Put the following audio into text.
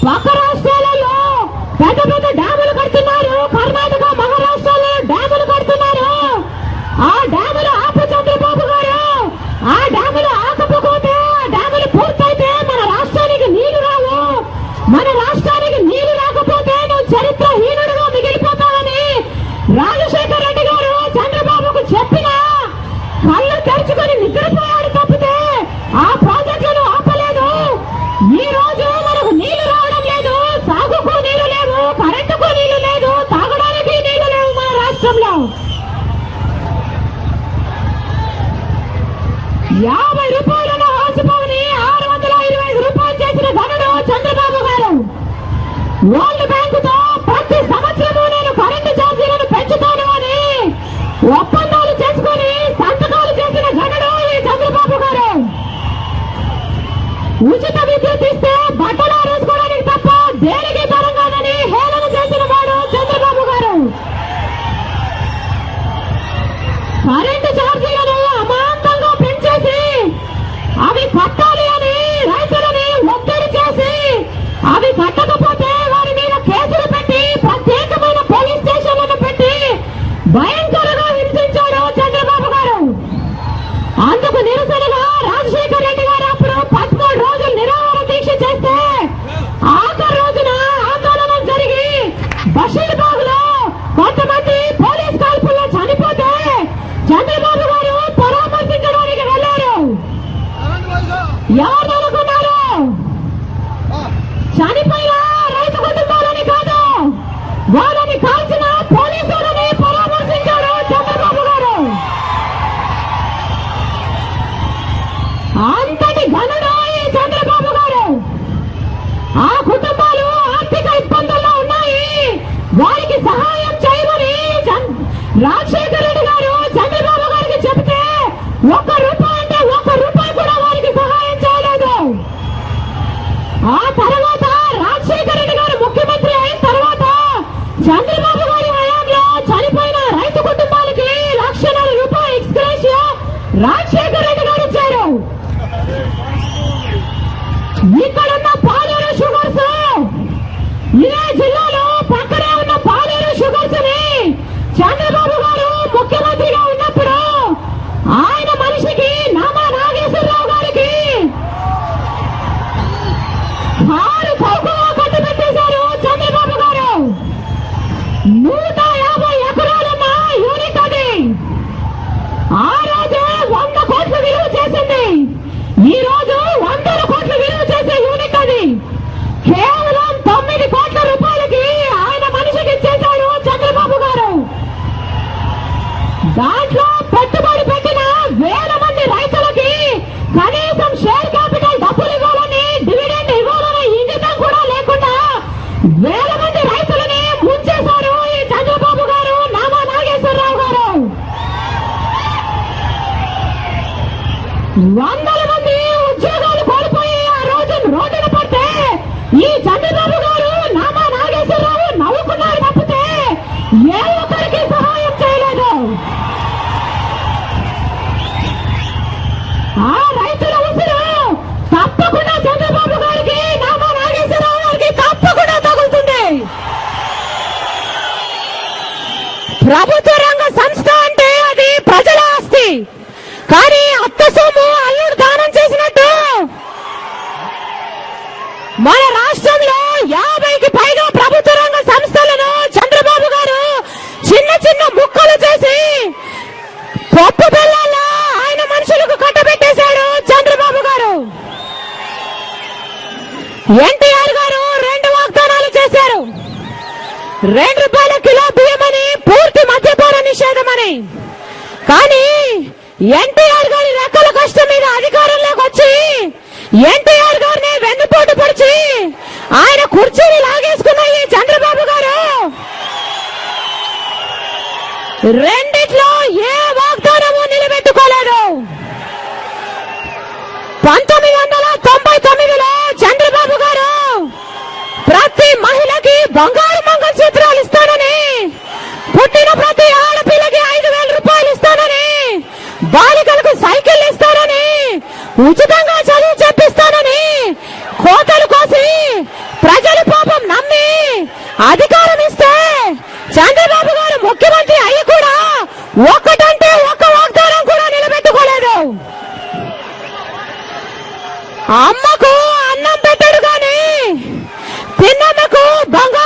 పక్క రాష్ట్రాలలో పెద్ద పెద్ద డ్యాములు కడుతున్నారు. కర్ణాటక, మహారాష్ట్రలో డ్యాములు కడుతున్నారు. ఆ డ్యాములు ఆపు చంద్రబాబు గారు. ఆ డ్యాములు ఆకపోతే, ఆ డ్యాములు పూర్తయితే మన రాష్ట్రానికి నీళ్లు రావు. మన రాష్ట్రానికి నీళ్లు రాకపోతే నువ్వు చరిత్రహీనుడుగా మిగిలిపోతావని రాజశేఖర రెడ్డి గారు చంద్రబాబుకు చెప్పినా కళ్ళు తెరుచుకొని నిద్రపోయాడు తప్పితే ఆ ప్రాజెక్టులను ఆపలేదు. ఈ రోజు మనకు నీళ్లు రావడం లేదు, సాగుకు నీళ్లు లేవు, కరెంటుకు నీళ్లు లేదు, తాగడానికి నీళ్లు లేవు మన రాష్ట్రంలో. 50 రూపాయలను హాసిపోని 625 రూపాయలు చేసిన ధనుడు చంద్రబాబు గారు. వరల్డ్ బ్యాంకుతో ప్రతి సంవత్సరము నేను కరెంటు ఛార్జీలను పెంచుతాను అని ఒప్పందాలు చేసుకుని సంతకాలు చేసిన ధనుడు ఈ చంద్రబాబు గారు. ఉచిత విద్యుత్ ఇస్తే బట్టలు ఆరేసుకోవడానికి తప్ప దేనికి తరం కాదని హేళన చేసిన వాడు చంద్రబాబు గారు. కరెంటు ఛార్జీలను అమాంతంగా పెంచేసి అవి కట్టాలి అని రైతులని ఒత్తిడి చేసి అవి కట్టకపోతే వారి మీద కేసులు పెట్టి ప్రత్యేకమైన పోలీస్ స్టేషన్లను పెట్టి భయంకరంగా హింసించారు చంద్రబాబు గారు. అందుకు నిరసనగా రాజశేఖర రెడ్డి గారు అప్పుడు 13 రోజులు నిరాహార దీక్ష చేస్తే ఆఖరి రోజున ఆందోళన జరిగి బషీర్బాగ్ లో కొంతమంది పోలీస్ కాల్పుల్లో చనిపోతే చంద్రబాబు గారు పరామర్శించడానికి వెళ్లారు. ఎవరు అనుకున్నారు? చనిపోయిన రైతు కుటుంబాలని కాదు, వాళ్ళని కాల్చిన పోలీసులని పరామర్శించారు చంద్రబాబు గారు. అంతటి ఘనుడు ఈ చంద్రబాబు గారు. ఆ కుటుంబాలు ఆర్థిక ఇబ్బందుల్లో ఉన్నాయి, వారికి సహాయం చేయమని రాజశేఖర రెడ్డి గారు చంద్రబాబు గారికి చెబితే ₹1 అంటే ₹1 కూడా వారికి సహాయం చేయలేదు. ఆ తర్వాత రాజశేఖర రెడ్డి గారు ముఖ్యమంత్రి అయిన తర్వాత చంద్రబాబు గారి హయాంలో చనిపోయిన రైతు కుటుంబాలకి ₹1,00,000 ఎక్స్గ్రేషియా రాజశేఖర రెడ్డి గారు ఇచ్చారు. ఇక్కడున్న పాలేరు షుగర్స్, ఇదే జిల్లాలో పక్కనే ఉన్న పాలేరు షుగర్స్ ని చంద్రబాబు గారు ముఖ్యమంత్రిగా ఉన్నప్పుడు ఆయన మనిషికి నామా నాగేశ్వరరావు గారికి కారు చౌకగా కట్టబెట్టేశారు చంద్రబాబు గారు. 150 ఎకరాలున్న యూనిట్ అది. ఆ రోజు 100 కోట్లు విలువ చేసింది. ఈ రోజు 100 కోట్లు విలువ చేసే యూనిట్ అది. కేవలం 9 కోట్ల రూపాయలకి ఆయన మనిషికి ఇచ్చేశాడు చంద్రబాబు గారు. దాంట్లో పెట్టుబడి పెట్టిన 1000 మంది రైతులకి కనీసం షేర్ క్యాపిటల్ డబ్బులు ఇవ్వాలని, డివిడెండ్ ఇవ్వాలని ఇంగితం కూడా లేకుండా 1000 మంది రైతులని ముంచేశారు ఈ చంద్రబాబు గారు, నామా నాగేశ్వరరావు గారు. 100 మంది ఉద్యోగాలు కోల్పోయి ఆ రోజు రోడ్డున పడితే ఈ చంద్రబాబు గారు, నామా నాగేశ్వరరావు నవ్వుకున్నారు తప్పితే ఏ ఒక్కరికి సహాయం చేయలేదు. ఆ రైతుల ఉసురు తప్పకుండా చంద్రబాబు గారికి, నామా నాగేశ్వరరావు గారికి తప్పకుండా తగులుతుంది. ప్రభుత్వ రంగ సంస్థ అంటే అది ప్రజల ఆస్తి. కానీ అత్త సొమ్ము అల్లుడు దానం చేసినట్టు మన రాష్ట్రంలో 50కి పైగా ప్రభుత్వ రంగ సంస్థలను చంద్రబాబు గారు చిన్న చిన్న ముక్కలు చేసి పప్పు బెల్లాల్లో ఆయన మనుషులకు కట్టబెట్టేశాడు చంద్రబాబు గారు. ఎన్టీఆర్ గారు 2 వాగ్దానాలు చేశారు. ₹2 కిలో బియ్యమని, పూర్తి మద్యపాన నిషేధమని. కానీ ఎన్టీఆర్ గారి రెక్కల కష్టం మీద అధికారంలోకి వచ్చి ఎన్టీఆర్ గారిని వెన్నుపోటు పొడిచి ఆయన కుర్చీని లాగేసుకున్న ఈ చంద్రబాబు గారు రెండిట్లో ఏ వాగ్దానము నిలబెట్టుకోలేదు. 1999లో చంద్రబాబు గారు ప్రతి మహిళకి బంగారు మంగళసూత్రాలు ఇస్తానని, పుట్టిన ప్రతి ఆడపిల్లకి 5,000 రూపాయలు ఇస్తానని, బాలికలకు సైకిల్ ఇస్తానని, ఉచితంగా చదువు చెప్పిస్తానని కోతలు కోసి ప్రజలు చంద్రబాబు గారు ముఖ్యమంత్రి అయ్యి కూడా ఒక్కటంటే ఒక్క వాగ్దానం కూడా నిలబెట్టుకోలేదు. అమ్మకు అన్నం పెట్టాడు కానీ తిన్నమ్మకు బంగారు